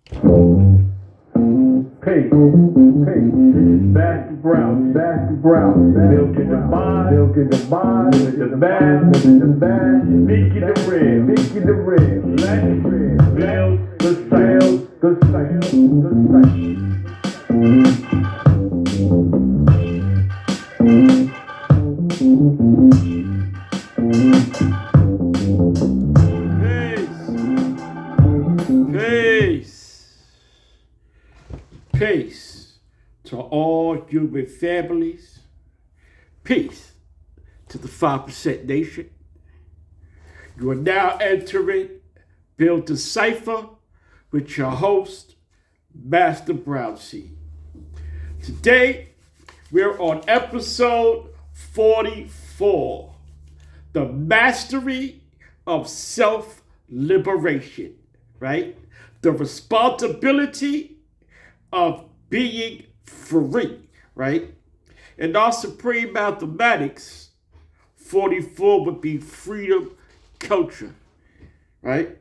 Pay, background, milking the mind, living the bad, speaking the real, let's build the Peace. Peace to all human families. Peace to the 5% nation. You are now entering Build the Cipher with your host, Master Brown C. Today, we're on episode 44, The Mastery of Self-Liberation, right? The responsibility of being free, right? In our supreme mathematics, 44 would be freedom culture, right?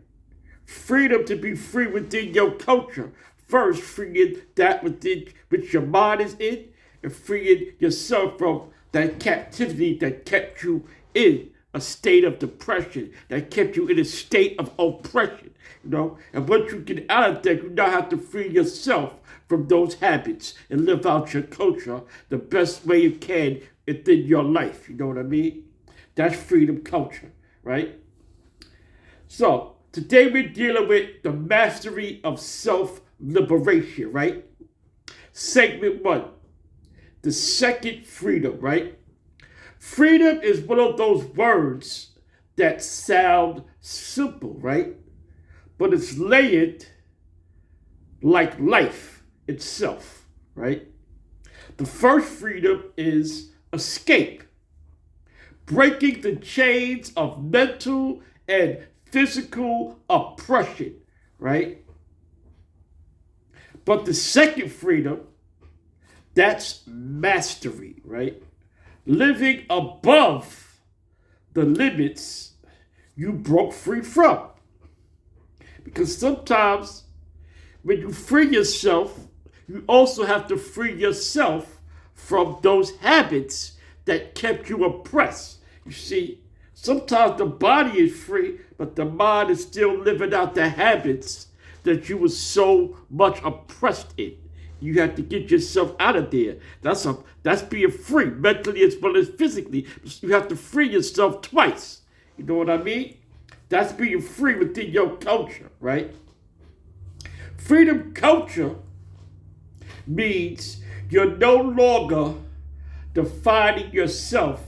Freedom to be free within your culture. First, freeing that within which your mind is in, and freeing yourself from that captivity that kept you in a state of depression, that kept you in a state of oppression, And once you get out of that, you now have to free yourself from those habits and live out your culture the best way you can within your life. You know what I mean? That's freedom culture, right? So, today we're dealing with the mastery of self-liberation, right? Segment 1, the second freedom, right? Freedom is one of those words that sound simple, right? But it's layered like life itself, right? The first freedom is escape, breaking the chains of mental and physical oppression, right? But the second freedom, that's mastery, right? Living above the limits you broke free from. Because sometimes when you free yourself, you also have to free yourself from those habits that kept you oppressed. You see, sometimes the body is free, but the mind is still living out the habits that you were so much oppressed in. You have to get yourself out of there. That's being free, mentally as well as physically. You have to free yourself twice. You know what I mean? That's being free within your culture, right? Freedom culture means you're no longer defining yourself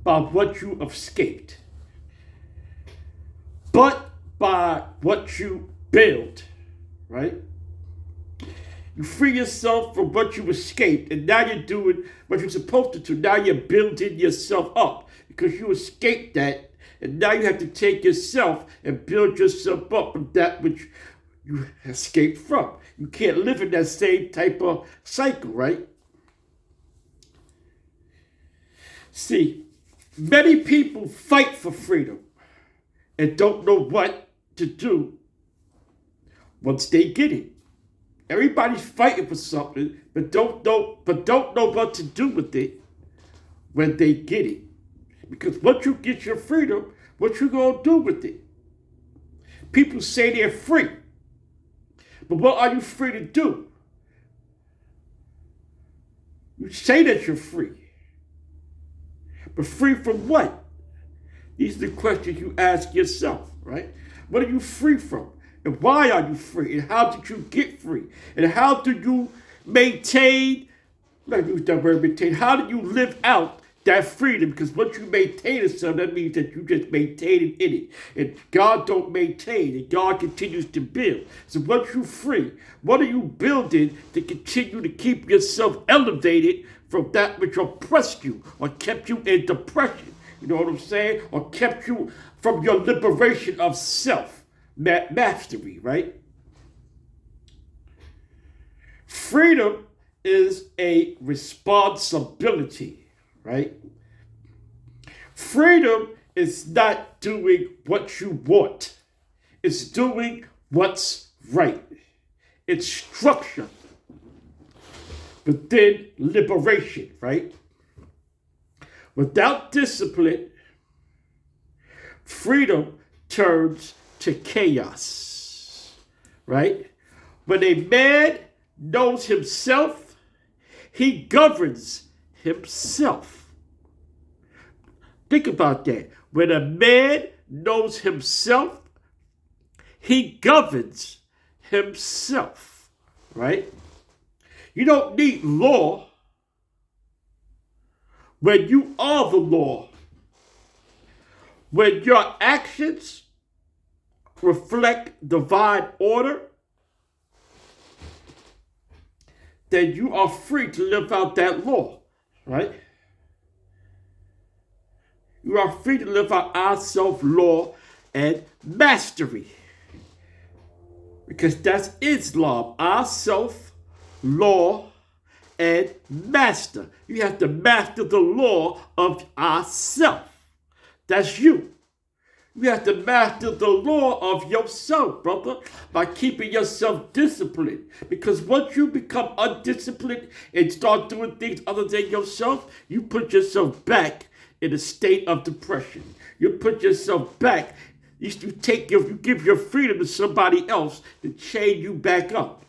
by what you escaped, but by what you build, right? You free yourself from what you escaped, and now you're doing what you're supposed to do. Now you're building yourself up because you escaped that, and now you have to take yourself and build yourself up from that which you escaped from. You can't live in that same type of cycle, right? See, many people fight for freedom and don't know what to do once they get it. Everybody's fighting for something, but don't know what to do with it when they get it. Because once you get your freedom, what you gonna do with it? People say they're free, but what are you free to do? You say that you're free, but free from what? These are the questions you ask yourself, right? What are you free from? And why are you free? And how did you get free? And how do you maintain, let me use that word maintain, how do you live out that freedom? Because once you maintain it, so that means that you just maintain it in it. And God don't maintain, and God continues to build. So once you're free, what are you building to continue to keep yourself elevated from that which oppressed you or kept you in depression? You know what I'm saying? Or kept you from your liberation of self. Mastery, right? Freedom is a responsibility, right? Freedom is not doing what you want. It's doing what's right. its structure, but then liberation, right? Without discipline, freedom turns to chaos, right? When a man knows himself, he governs himself. Think about that. When a man knows himself, he governs himself, right? You don't need law when you are the law. When your actions reflect divine order, then you are free to live out that law, right? You are free to live out our self-law and mastery. Because that's Islam, our self-law and master. You have to master the law of ourself. That's you. You have to master the law of yourself, brother, by keeping yourself disciplined. Because once you become undisciplined and start doing things other than yourself, you put yourself back in a state of depression. You put yourself back. You give your freedom to somebody else to chain you back up.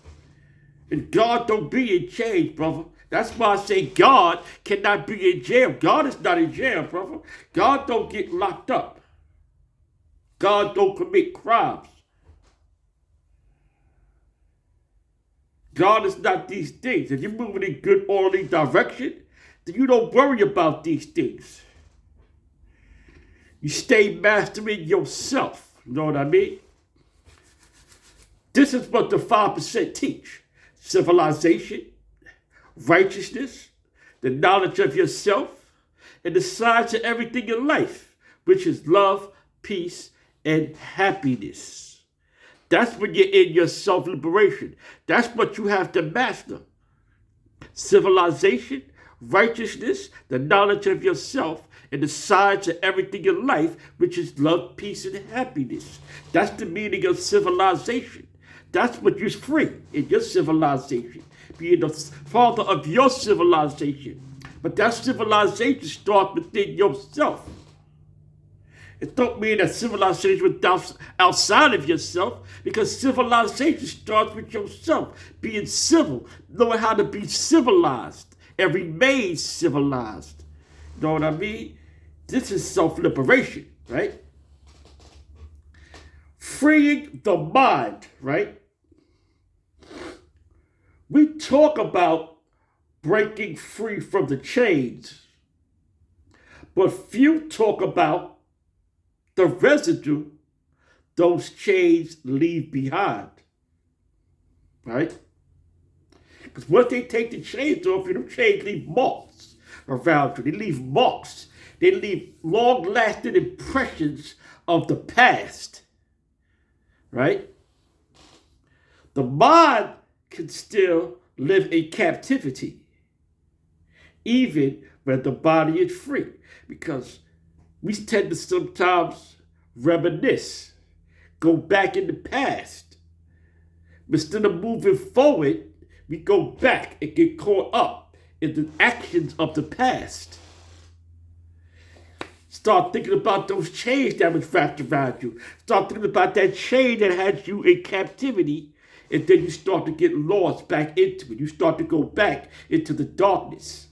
And God don't be in chains, brother. That's why I say God cannot be in jail. God is not in jail, brother. God don't get locked up. God don't commit crimes. God is not these things. If you're moving in good, orderly direction, then you don't worry about these things. You stay mastering yourself. You know what I mean? This is what the 5% teach. Civilization, righteousness, the knowledge of yourself, and the signs of everything in life, which is love, peace, and happiness. That's when you're in your self-liberation. That's what you have to master. Civilization, righteousness, the knowledge of yourself, and the signs of everything in life, which is love, peace, and happiness. That's the meaning of civilization. That's what you're free in your civilization, being the father of your civilization. But that civilization starts within yourself. It don't mean that civilization is outside of yourself, because civilization starts with yourself, being civil, knowing how to be civilized and remain civilized. You know what I mean? This is self-liberation, right? Freeing the mind, right? We talk about breaking free from the chains, but few talk about the residue those chains leave behind, right? Because once they take the chains off, the chains leave marks around you. They leave marks. They leave long-lasting impressions of the past, right? The mind can still live in captivity, even when the body is free, because we tend to sometimes reminisce, go back in the past. Instead of moving forward, we go back and get caught up in the actions of the past. Start thinking about those chains that was wrapped around you. Start thinking about that chain that had you in captivity, and then you start to get lost back into it. You start to go back into the darkness,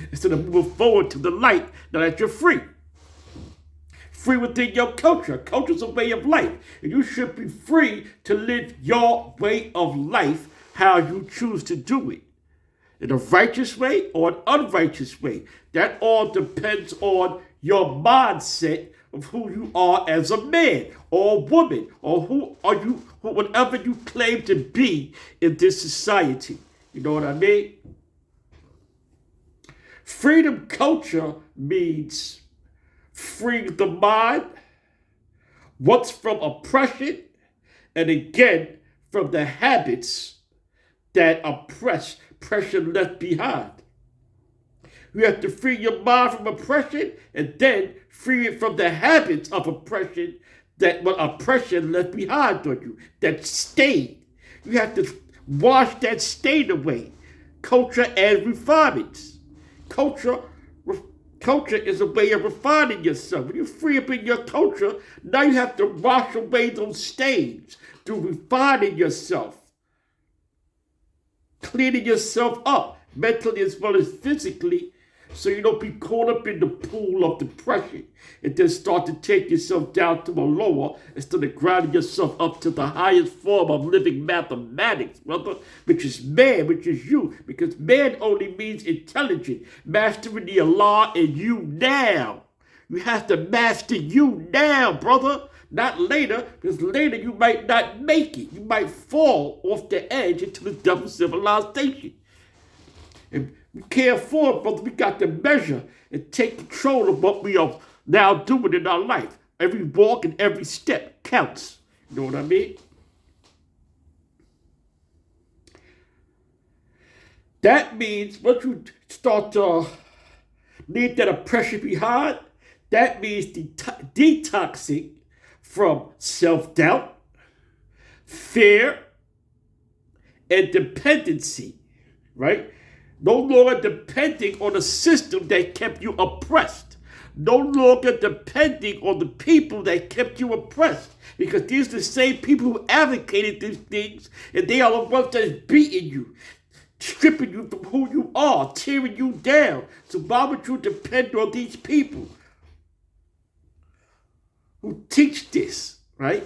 instead of moving forward to the light now that you're free. Free within your culture. Culture's a way of life. And you should be free to live your way of life how you choose to do it. In a righteous way or an unrighteous way. That all depends on your mindset of who you are as a man or a woman, or who are you, whatever you claim to be in this society. You know what I mean? Freedom culture means freeing the mind once from oppression, and again from the habits that oppression left behind. You have to free your mind from oppression and then free it from the habits of oppression that what oppression left behind on you, that stayed. You have to wash that stain away. Culture and refinements. Culture is a way of refining yourself. When you free up in your culture, now you have to wash away those stains through refining yourself, cleaning yourself up, mentally as well as physically, so you don't be caught up in the pool of depression and then start to take yourself down to a lower instead of grounding yourself up to the highest form of living mathematics, brother, which is man, which is you, because man only means intelligent, mastering the Allah in you now. You have to master you now, brother, not later, because later you might not make it. You might fall off the edge into the double civilization. And we can't afford, brother. We got to measure and take control of what we are now doing in our life. Every walk and every step counts. You know what I mean? That means once you start to leave that oppression behind, that means detoxing from self-doubt, fear, and dependency, right? No longer depending on a system that kept you oppressed. No longer depending on the people that kept you oppressed. Because these are the same people who advocated these things, and they are the ones that is beating you, stripping you from who you are, tearing you down. So why would you depend on these people who teach this, right?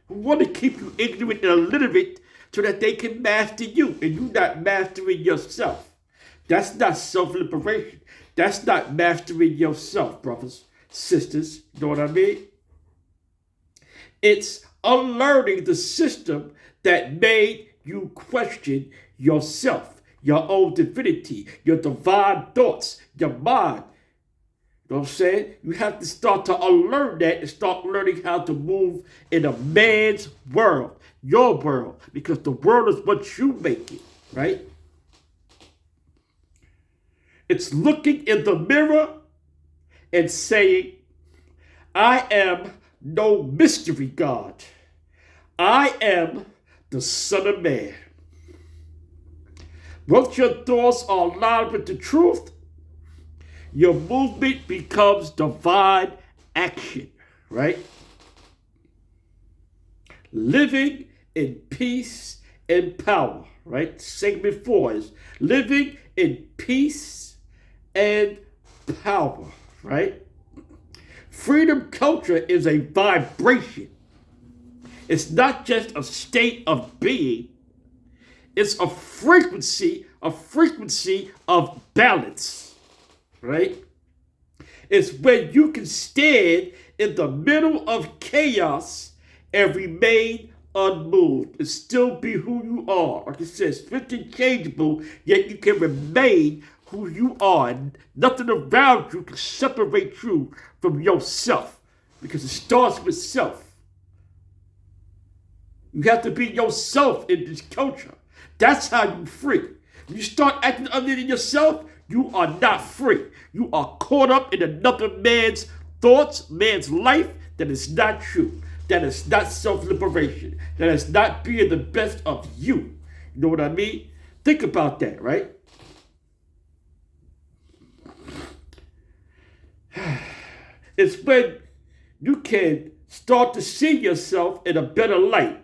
Who want to keep you ignorant and illiterate so that they can master you and you not mastering yourself. That's not self-liberation. That's not mastering yourself, brothers, sisters. You know what I mean? It's unlearning the system that made you question yourself, your own divinity, your divine thoughts, your mind. You know what I'm saying? You have to start to unlearn that and start learning how to move in a man's world, your world, because the world is what you make it, right? It's looking in the mirror and saying, I am no mystery God. I am the Son of Man. Once your thoughts are aligned with the truth, your movement becomes divine action, right? Living in peace and power, right? Segment 4 is living in peace and power, right? Freedom culture is a vibration. It's not just a state of being. It's a frequency of balance, right? It's when you can stand in the middle of chaos and remain unmoved and still be who you are. Like it says, it's interchangeable, yet you can remain who you are, and nothing around you can separate you from yourself, because it starts with self. You have to be yourself in this culture. That's how you're free. When you start acting other than yourself, you are not free. You are caught up in another man's thoughts, man's life that is not true. That is not self-liberation. That is not being the best of you. You know what I mean? Think about that, right? It's when you can start to see yourself in a better light.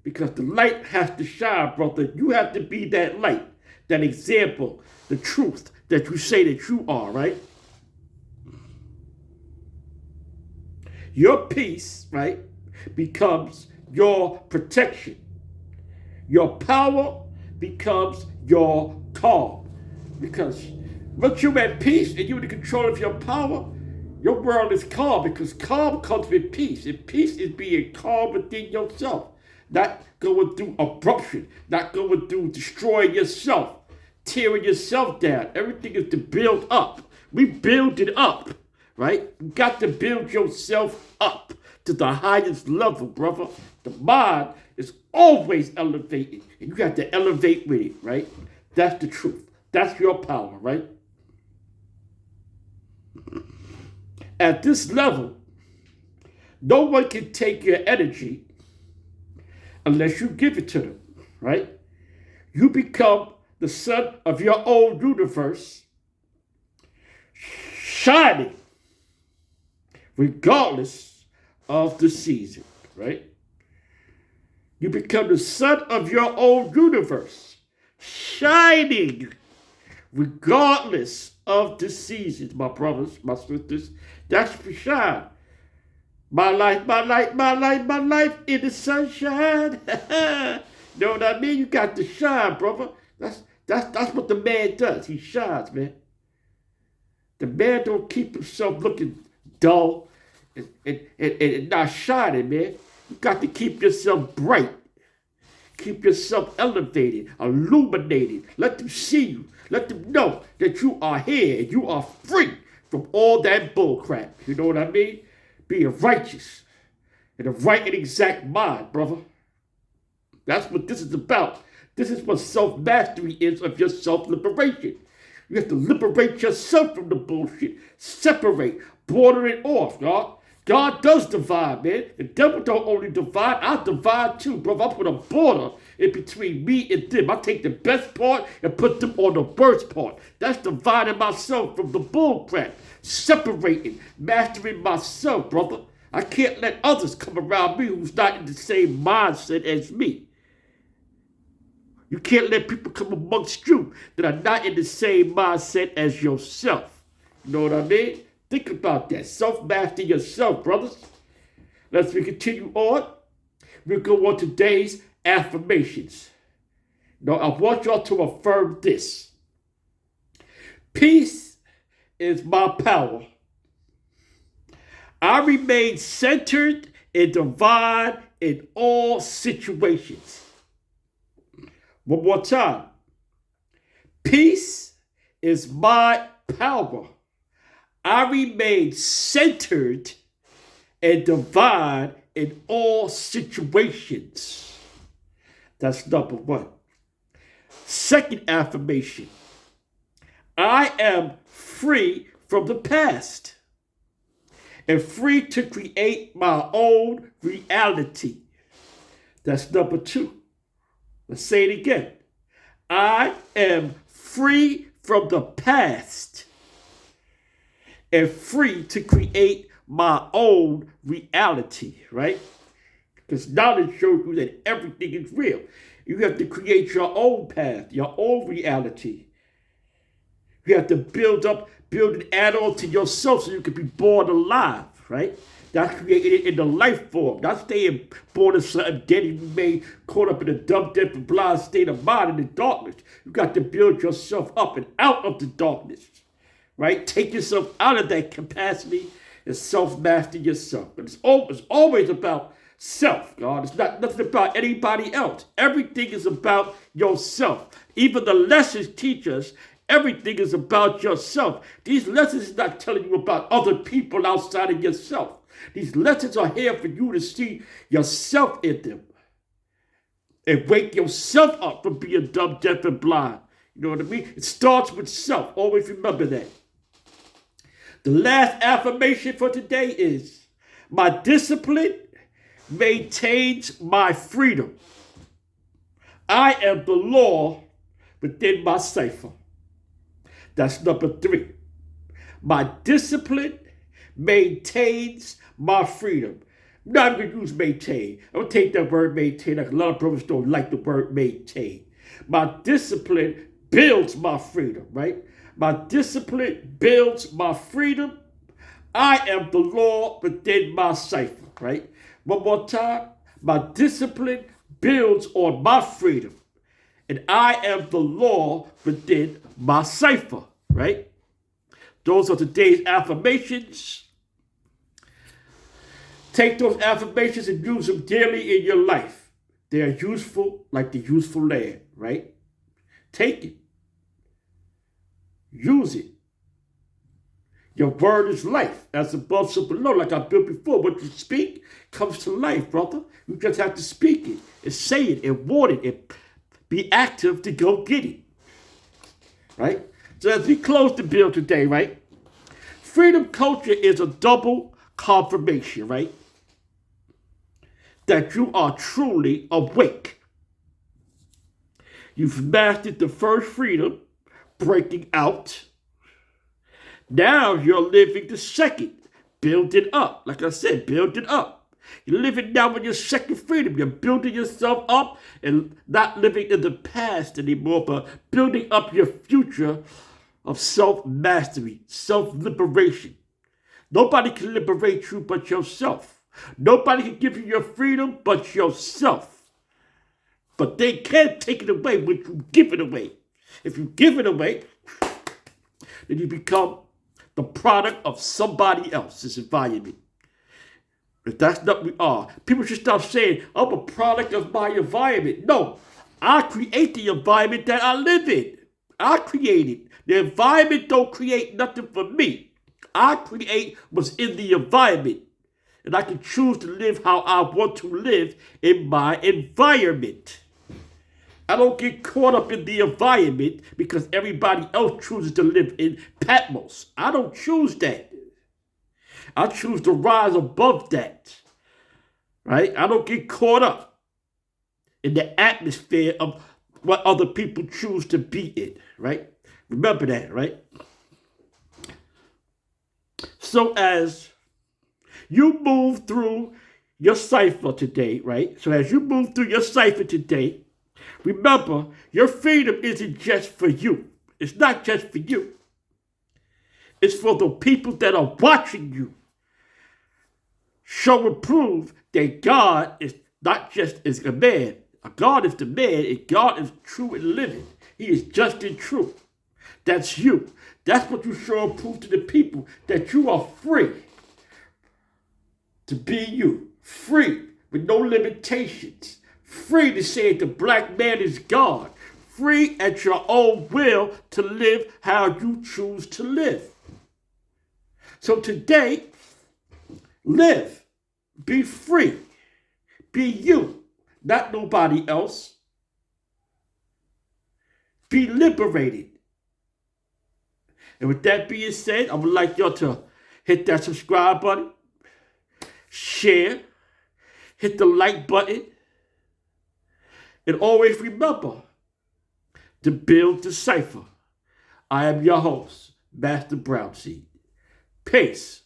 Because the light has to shine, brother. You have to be that light, that example, the truth that you say that you are, right? Your peace, right, becomes your protection. Your power becomes your calm. Because once you're at peace and you're in control of your power, your world is calm, because calm comes with peace. And peace is being calm within yourself. Not going through abruption, not going through destroying yourself, tearing yourself down. Everything is to build up. We build it up, right? You got to build yourself up to the highest level, brother. The mind is always elevating, and you have to elevate with it, right? That's the truth. That's your power, right? At this level, no one can take your energy unless you give it to them. right? You become the son of your own universe, shining regardless of the season, right? You become the son of your own universe, shining regardless of the seasons, my brothers, my sisters. That's for shine. My life, my life, my life, my life in the sunshine. Know what I mean? You got to shine, brother. That's what the man does. He shines, man. The man don't keep himself looking dull and not shining, man. You got to keep yourself bright. Keep yourself elevated, illuminated. Let them see you. Let them know that you are here and you are free from all that bull crap. You know what I mean? Being righteous in a right and exact mind, brother. That's what this is about. This is what self-mastery is of your self-liberation. You have to liberate yourself from the bullshit. Separate. Border it off, y'all. God does divide, man. The devil don't only divide, I divide too, brother. I put a border in between me and them. I take the best part and put them on the worst part. That's dividing myself from the bull crap. Separating, mastering myself, brother. I can't let others come around me who's not in the same mindset as me. You can't let people come amongst you that are not in the same mindset as yourself. You know what I mean? Think about that. Self-master yourself, brothers. Let's continue on. We'll go on today's affirmations. Now, I want y'all to affirm this. Peace is my power. I remain centered and divine in all situations. One more time. Peace is my power. I remain centered and divine in all situations. That's number one. Second affirmation. I am free from the past and free to create my own reality. That's number two. Let's say it again. I am free from the past and free to create my own reality, right? Because knowledge shows you that everything is real. You have to create your own path, your own reality. You have to build and add on to yourself so you can be born alive, right? That's created in the life form. Not staying born as something dead and remain caught up in a dumb, deaf, and blind state of mind in the darkness. You got to build yourself up and out of the darkness, right? Take yourself out of that capacity and self-master yourself. But it's always about self, God. It's not nothing about anybody else. Everything is about yourself. Even the lessons teach us everything is about yourself. These lessons is not telling you about other people outside of yourself. These lessons are here for you to see yourself in them and wake yourself up from being dumb, deaf, and blind. You know what I mean? It starts with self. Always remember that. The last affirmation for today is, my discipline maintains my freedom. I am the law within my cipher. That's number three. My discipline maintains my freedom. I'm not going to use maintain. I'm going to take that word maintain. Like a lot of brothers don't like the word maintain. My discipline builds my freedom, right? My discipline builds my freedom. I am the law within my cipher, right? One more time. My discipline builds on my freedom. And I am the law within my cipher, right? Those are today's affirmations. Take those affirmations and use them daily in your life. They are useful like the useful land, right? Take it. Use it. Your word is life. As above, so below, like I built before. What you speak comes to life, brother. You just have to speak it and say it and want it and be active to go get it, right? So as we close the bill today, right? Freedom culture is a double confirmation, right? That you are truly awake. You've mastered the first freedom, breaking out. Now you're living the second, building up. Like I said, building up. You're living now in your second freedom. You're building yourself up and not living in the past anymore, but building up your future of self-mastery, self-liberation. Nobody can liberate you but yourself. Nobody can give you your freedom but yourself. But they can't take it away when you give it away. If you give it away, then you become the product of somebody else's environment. If that's not what we are, people should stop saying, I'm a product of my environment. No, I create the environment that I live in. I create it. The environment don't create nothing for me. I create what's in the environment. And I can choose to live how I want to live in my environment. I don't get caught up in the environment because everybody else chooses to live in Patmos. I don't choose that. I choose to rise above that. Right? I don't get caught up in the atmosphere of what other people choose to be in. Right? Remember that, right? So as you move through your cipher today, right? So as you move through your cipher today, remember, your freedom isn't just for you. It's not just for you. It's for the people that are watching you. Show and prove that God is not just as a man. God is the man, and God is true and living. He is just and true. That's you. That's what you show and prove to the people, that you are free to be you. Free with no limitations. Free to say the black man is God. Free at your own will to live how you choose to live. So today, live. Be free. Be you, not nobody else. Be liberated. And with that being said, I would like y'all to hit that subscribe button, share, hit the like button, and always remember to build the cipher. I am your host, Master Brownseed. Peace.